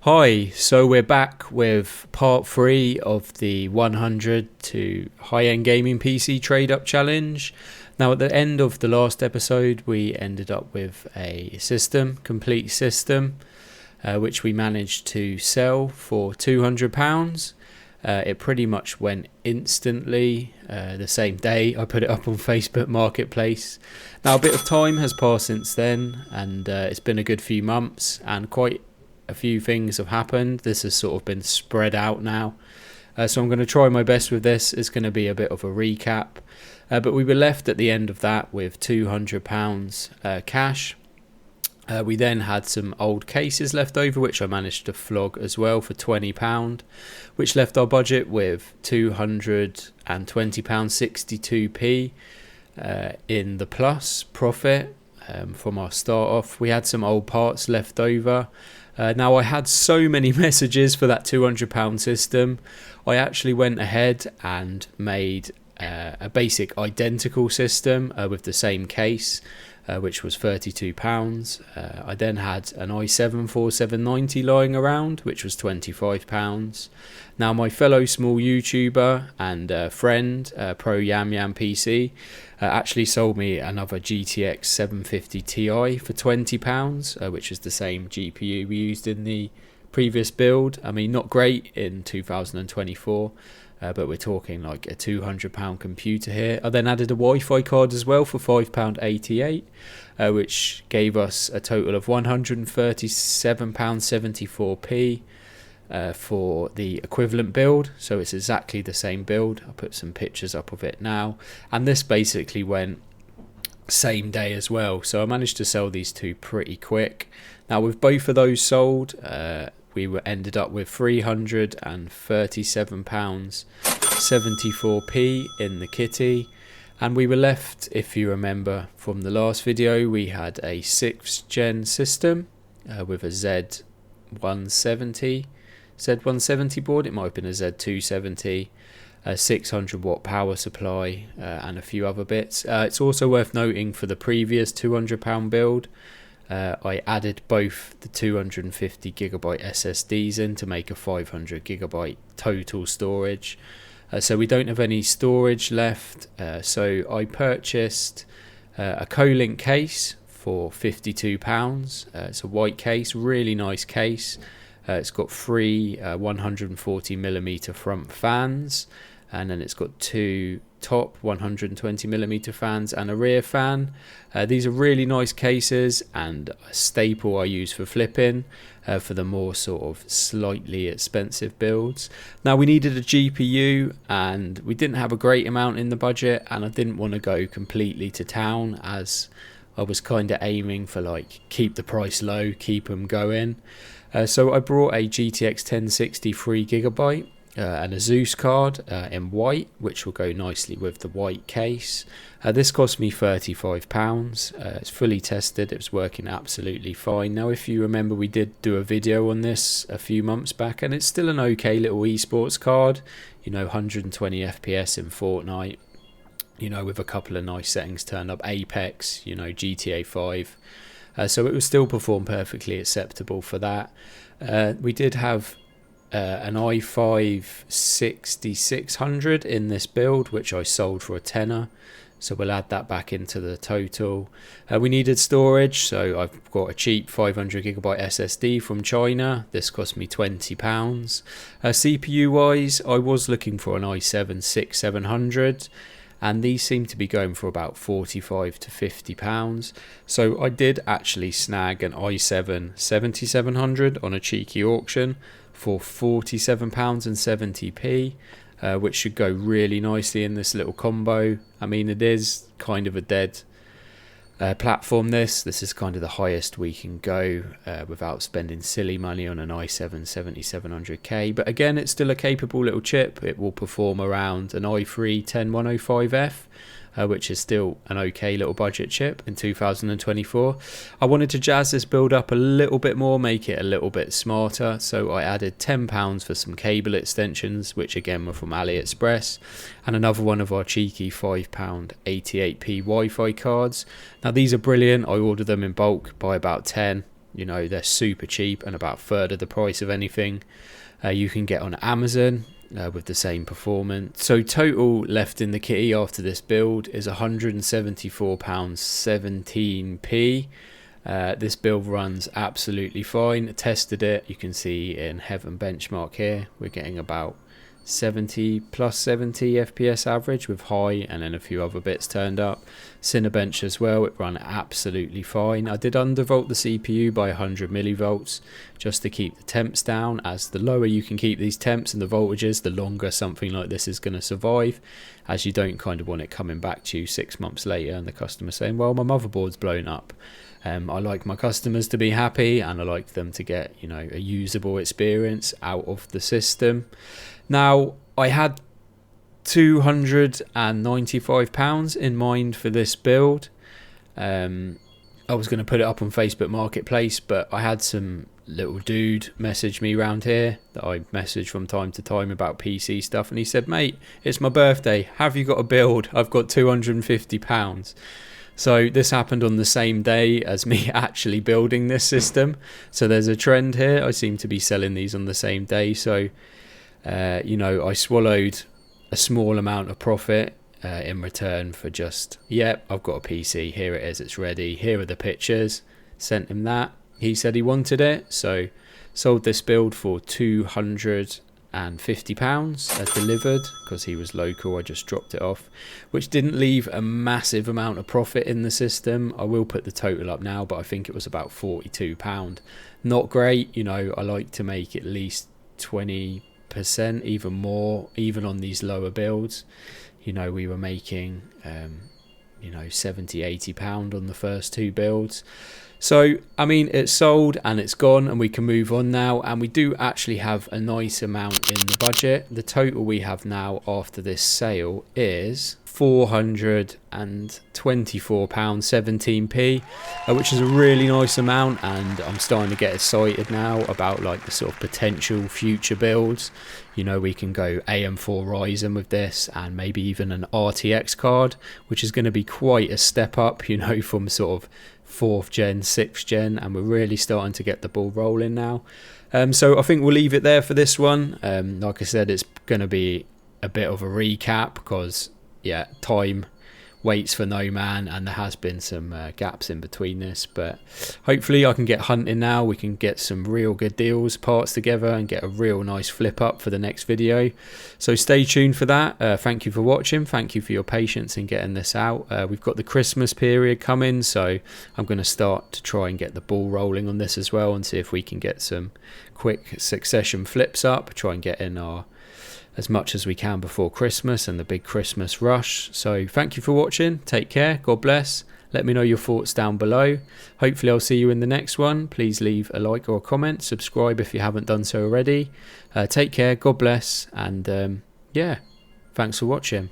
Hi, so we're back with part 3 of the 100 to high-end gaming PC trade-up challenge. Now at the end of the last episode we ended up with a complete system, which we managed to sell for £200. It pretty much went instantly, the same day I put it up on Facebook Marketplace. Now a bit of time has passed since then, and it's been a good few months and quite a few things have happened. This has sort of been spread out now, so I'm going to try my best with this. It's going to be a bit of a recap, but we were left at the end of that with £200 cash. We then had some old cases left over, which I managed to flog as well for £20, which left our budget with £220.62p in the plus profit from our start off. We had some old parts left over. Now I had so many messages for that £200 system, I actually went ahead and made a basic identical system with the same case, which was £32. I then had an i7-4790 lying around, which was £25. Now my fellow small YouTuber and friend, Pro Yam Yam PC, actually sold me another GTX 750 Ti for £20, which is the same GPU we used in the previous build. I mean, not great in 2024. But we're talking like a £200 computer here. I then added a Wi-Fi card as well for £5.88, which gave us a total of £137.74p for the equivalent build. So it's exactly the same build. I'll put some pictures up of it now. And this basically went same day as well. So I managed to sell these two pretty quick. Now with both of those sold, we ended up with £337.74p in the kitty, and we were left, if you remember from the last video, we had a 6th gen system with a Z170 board. It might have been a Z270, a 600 watt power supply, and a few other bits. It's also worth noting for the previous £200 build, I added both the 250GB SSDs in to make a 500GB total storage. So we don't have any storage left. So I purchased a Colink case for £52. It's a white case, really nice case. It's got three 140mm front fans, and then it's got two top 120mm fans and a rear fan. These are really nice cases and a staple I use for flipping for the more sort of slightly expensive builds. Now we needed a GPU and we didn't have a great amount in the budget, and I didn't want to go completely to town, as I was kind of aiming for like keep the price low, keep them going. So I brought a GTX 1060 3GB and a Zeus card in white, which will go nicely with the white case. This cost me £35. It's fully tested, it was working absolutely fine. Now if you remember, we did do a video on this a few months back, and it's still an okay little esports card, 120 FPS in Fortnite, with a couple of nice settings turned up, Apex, GTA 5. So it will still perform perfectly acceptable for that. We did have an i5 6600 in this build, which I sold for a tenner, so we'll add that back into the total. We needed storage, so I've got a cheap 500GB SSD from China. This cost me £20. CPU wise, I was looking for an i7-6700, and these seem to be going for about £45 to £50. So I did actually snag an i7-7700 on a cheeky auction for £47.70p, which should go really nicely in this little combo. I mean, it is kind of a dead platform. This is kind of the highest we can go without spending silly money on an i7-7700K. But again, it's still a capable little chip. It will perform around an i3-10105F, which is still an okay little budget chip in 2024. I wanted to jazz this build up a little bit more, make it a little bit smarter, so I added £10 for some cable extensions, which again were from AliExpress, and another one of our cheeky £5 88p Wi-Fi cards. Now these are brilliant. I ordered them in bulk by about 10. You know, they're super cheap and about a third of the price of anything you can get on Amazon with the same performance. So total left in the kitty after this build is £174.17p. This build runs absolutely fine. I tested it. You can see in Heaven Benchmark here, we're getting about 70 plus 70 FPS average with high and then a few other bits turned up. Cinebench as well, it ran absolutely fine. I did undervolt the CPU by 100 millivolts just to keep the temps down, as the lower you can keep these temps and the voltages, the longer something like this is going to survive, as you don't kind of want it coming back to you 6 months later and the customer saying, well, my motherboard's blown up. I like my customers to be happy, and I like them to get, you know, a usable experience out of the system. Now, I had £295 in mind for this build. I was going to put it up on Facebook Marketplace, but I had some little dude message me around here that I message from time to time about PC stuff, and he said, mate, it's my birthday, have you got a build? I've got £250. So this happened on the same day as me actually building this system. So there's a trend here. I seem to be selling these on the same day. So, you know, I swallowed a small amount of profit in return for just, yep, I've got a PC. Here it is. It's ready. Here are the pictures. Sent him that. He said he wanted it. So sold this build for £250 delivered, because he was local. I just dropped it off, which didn't leave a massive amount of profit in the system. I will put the total up now, but I think it was about £42. Not great, you know. I like to make at least 20%, even more, even on these lower builds. You know, we were making you know, £70-80 on the first 2 builds. So, I mean, it's sold and it's gone, and we can move on now. And we do actually have a nice amount in the budget. The total we have now after this sale is £424.17p, which is a really nice amount. And I'm starting to get excited now about like the sort of potential future builds. You know, we can go AM4 Ryzen with this, and maybe even an RTX card, which is going to be quite a step up, you know, from sort of 4th gen, 6th gen, and we're really starting to get the ball rolling now. So I think we'll leave it there for this one. Like I said, it's going to be a bit of a recap because, yeah, time waits for no man, and there has been some gaps in between this, but hopefully I can get hunting now. We can get some real good deals, parts together, and get a real nice flip up for the next video. So stay tuned for that. Thank you for watching. Thank you for your patience in getting this out. We've got the Christmas period coming, so I'm going to start to try and get the ball rolling on this as well, and see if we can get some quick succession flips up, try and get in our as much as we can before Christmas and the big Christmas rush. So thank you for watching. Take care. God bless. Let me know your thoughts down below. Hopefully I'll see you in the next one. Please leave a like or a comment. Subscribe if you haven't done so already. Take care. God bless. And yeah, thanks for watching.